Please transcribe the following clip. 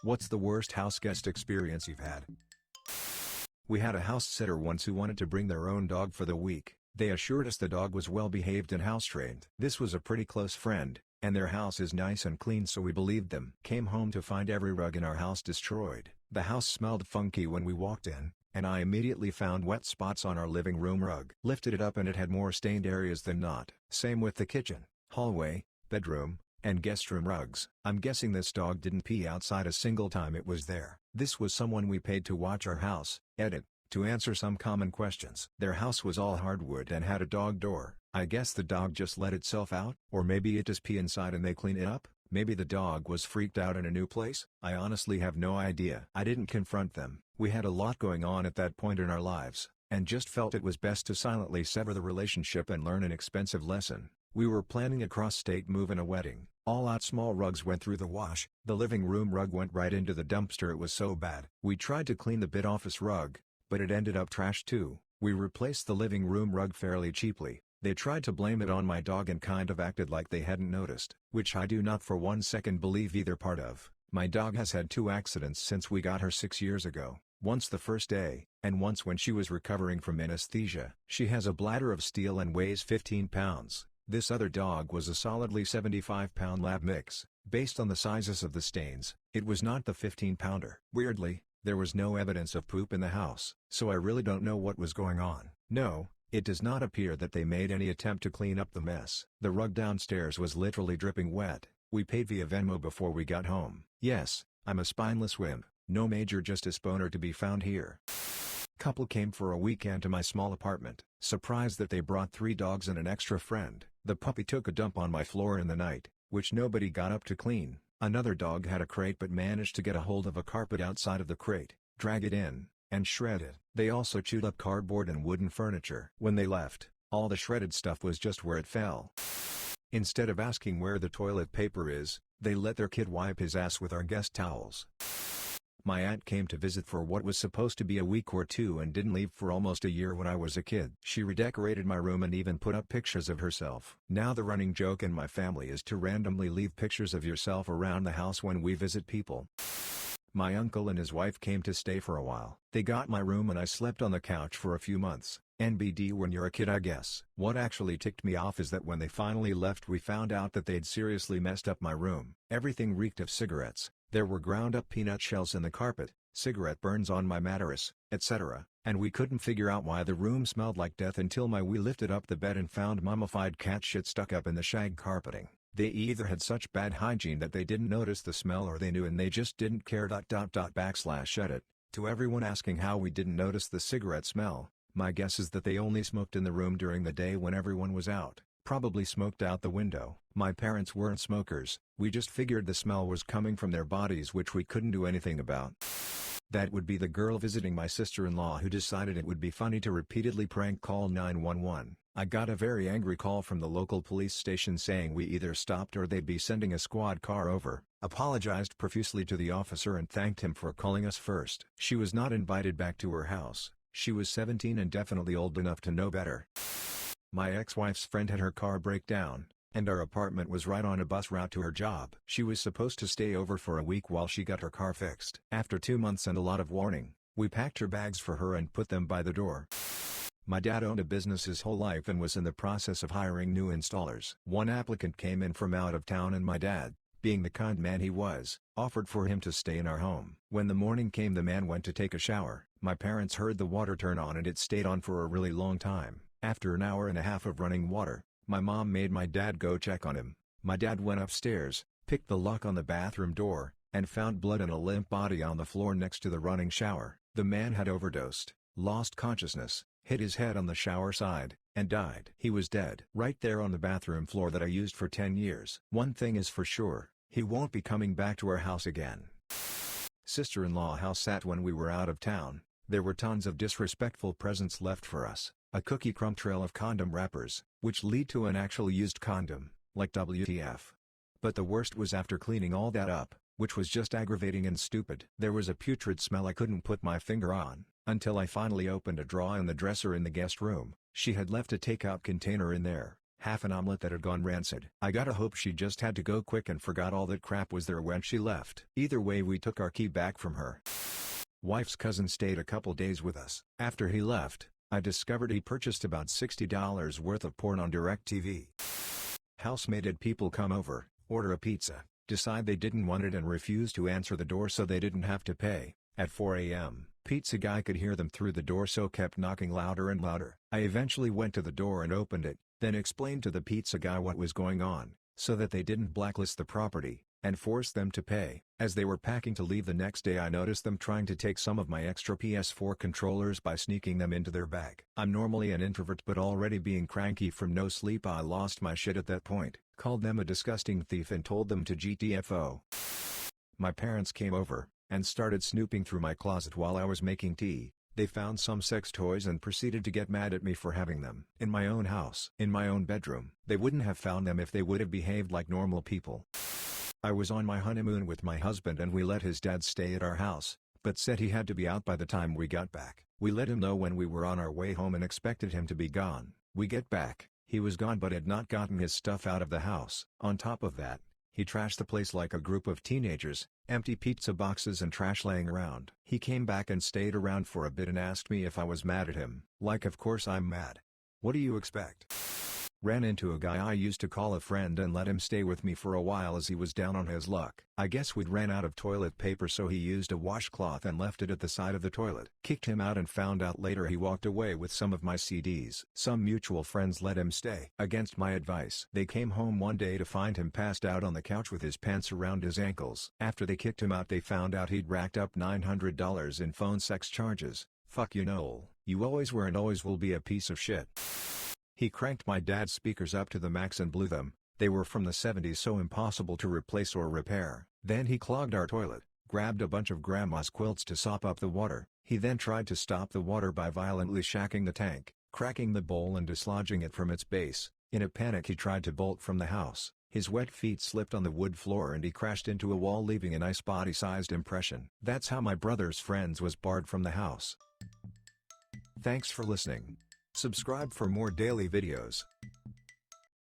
What's the worst house guest experience you've had? We had a house sitter once who wanted to bring their own dog for the week. They assured us the dog was well behaved and house trained. This was a pretty close friend, and their house is nice and clean, so we believed them. Came home to find every rug in our house destroyed. The house smelled funky when we walked in, and I immediately found wet spots on our living room rug. Lifted it up and it had more stained areas than not. Same with the kitchen, hallway, bedroom, and guest room rugs. I'm guessing this dog didn't pee outside a single time it was there. This was someone we paid to watch our house. Edit. To answer some common questions. Their house was all hardwood and had a dog door. I guess the dog just let itself out? Or maybe it does pee inside and they clean it up? Maybe the dog was freaked out in a new place? I honestly have no idea. I didn't confront them. We had a lot going on at that point in our lives, and just felt it was best to silently sever the relationship and learn an expensive lesson. We were planning a cross-state move and a wedding. All out small rugs went through the wash. The living room rug went right into the dumpster. It was so bad. We tried to clean the bed office rug, but it ended up trashed too. We replaced the living room rug fairly cheaply. They tried to blame it on my dog and kind of acted like they hadn't noticed, which I do not for 1 second believe either part of. My dog has had 2 accidents since we got her 6 years ago. Once the first day, and once when she was recovering from anesthesia. She has a bladder of steel and weighs 15 pounds. This other dog was a solidly 75-pound lab mix. Based on the sizes of the stains, it was not the 15-pounder. Weirdly, there was no evidence of poop in the house, so I really don't know what was going on. No, it does not appear that they made any attempt to clean up the mess. The rug downstairs was literally dripping wet. We paid via Venmo before we got home. Yes, I'm a spineless wimp. No major justice boner to be found here. Couple came for a weekend to my small apartment. Surprised that they brought 3 dogs and an extra friend. The puppy took a dump on my floor in the night, which nobody got up to clean. Another dog had a crate but managed to get a hold of a carpet outside of the crate, drag it in, and shred it. They also chewed up cardboard and wooden furniture. When they left, all the shredded stuff was just where it fell. Instead of asking where the toilet paper is, they let their kid wipe his ass with our guest towels. My aunt came to visit for what was supposed to be a week or 2 and didn't leave for almost a year when I was a kid. She redecorated my room and even put up pictures of herself. Now the running joke in my family is to randomly leave pictures of yourself around the house when we visit people. My uncle and his wife came to stay for a while. They got my room and I slept on the couch for a few months. NBD when you're a kid, I guess. What actually ticked me off is that when they finally left we found out that they'd seriously messed up my room. Everything reeked of cigarettes. There were ground up peanut shells in the carpet, cigarette burns on my mattress, etc., and we couldn't figure out why the room smelled like death until we lifted up the bed and found mummified cat shit stuck up in the shag carpeting. They either had such bad hygiene that they didn't notice the smell or they knew and they just didn't care. /edit. To everyone asking how we didn't notice the cigarette smell, my guess is that they only smoked in the room during the day when everyone was out. Probably smoked out the window. My parents weren't smokers, we just figured the smell was coming from their bodies, which we couldn't do anything about. That would be the girl visiting my sister-in-law who decided it would be funny to repeatedly prank call 911. I got a very angry call from the local police station saying we either stopped or they'd be sending a squad car over. Apologized profusely to the officer and thanked him for calling us first. She was not invited back to her house. She was 17 and definitely old enough to know better. My ex-wife's friend had her car break down, and our apartment was right on a bus route to her job. She was supposed to stay over for a week while she got her car fixed. After 2 months and a lot of warning, we packed her bags for her and put them by the door. My dad owned a business his whole life and was in the process of hiring new installers. One applicant came in from out of town and my dad, being the kind man he was, offered for him to stay in our home. When the morning came, the man went to take a shower. My parents heard the water turn on and it stayed on for a really long time. After an hour and a half of running water, my mom made my dad go check on him. My dad went upstairs, picked the lock on the bathroom door, and found blood and a limp body on the floor next to the running shower. The man had overdosed, lost consciousness, hit his head on the shower side, and died. He was dead right there on the bathroom floor that I used for 10 years. One thing is for sure, he won't be coming back to our house again. Sister-in-law house sat when we were out of town. There were tons of disrespectful presents left for us. A cookie crumb trail of condom wrappers, which lead to an actual used condom, like WTF. But the worst was after cleaning all that up, which was just aggravating and stupid. There was a putrid smell I couldn't put my finger on, until I finally opened a drawer in the dresser in the guest room. She had left a takeout container in there, half an omelet that had gone rancid. I gotta hope she just had to go quick and forgot all that crap was there when she left. Either way, we took our key back from her. Wife's cousin stayed a couple days with us. After he left, I discovered he purchased about $60 worth of porn on DirecTV. Housemate had people come over, order a pizza, decide they didn't want it and refuse to answer the door so they didn't have to pay. At 4 a.m., pizza guy could hear them through the door, so kept knocking louder and louder. I eventually went to the door and opened it, then explained to the pizza guy what was going on, so that they didn't blacklist the property, and force them to pay. As they were packing to leave the next day, I noticed them trying to take some of my extra PS4 controllers by sneaking them into their bag. I'm normally an introvert, but already being cranky from no sleep, I lost my shit at that point, called them a disgusting thief and told them to GTFO. My parents came over, and started snooping through my closet while I was making tea. They found some sex toys and proceeded to get mad at me for having them. In my own house, in my own bedroom. They wouldn't have found them if they would have behaved like normal people. I was on my honeymoon with my husband and we let his dad stay at our house, but said he had to be out by the time we got back. We let him know when we were on our way home and expected him to be gone. We get back, he was gone but had not gotten his stuff out of the house. On top of that, he trashed the place like a group of teenagers, empty pizza boxes and trash laying around. He came back and stayed around for a bit and asked me if I was mad at him. Like, of course I'm mad. What do you expect? Ran into a guy I used to call a friend and let him stay with me for a while as he was down on his luck. I guess we'd ran out of toilet paper, so he used a washcloth and left it at the side of the toilet. Kicked him out and found out later he walked away with some of my CDs. Some mutual friends let him stay. Against my advice. They came home one day to find him passed out on the couch with his pants around his ankles. After they kicked him out, they found out he'd racked up $900 in phone sex charges. Fuck you, Noel. You always were and always will be a piece of shit. He cranked my dad's speakers up to the max and blew them. They were from the 70s, so impossible to replace or repair. Then he clogged our toilet, grabbed a bunch of grandma's quilts to sop up the water. He then tried to stop the water by violently shacking the tank, cracking the bowl and dislodging it from its base. In a panic, he tried to bolt from the house. His wet feet slipped on the wood floor and he crashed into a wall, leaving a nice body-sized impression. That's how my brother's friends was barred from the house. Thanks for listening. Subscribe for more daily videos.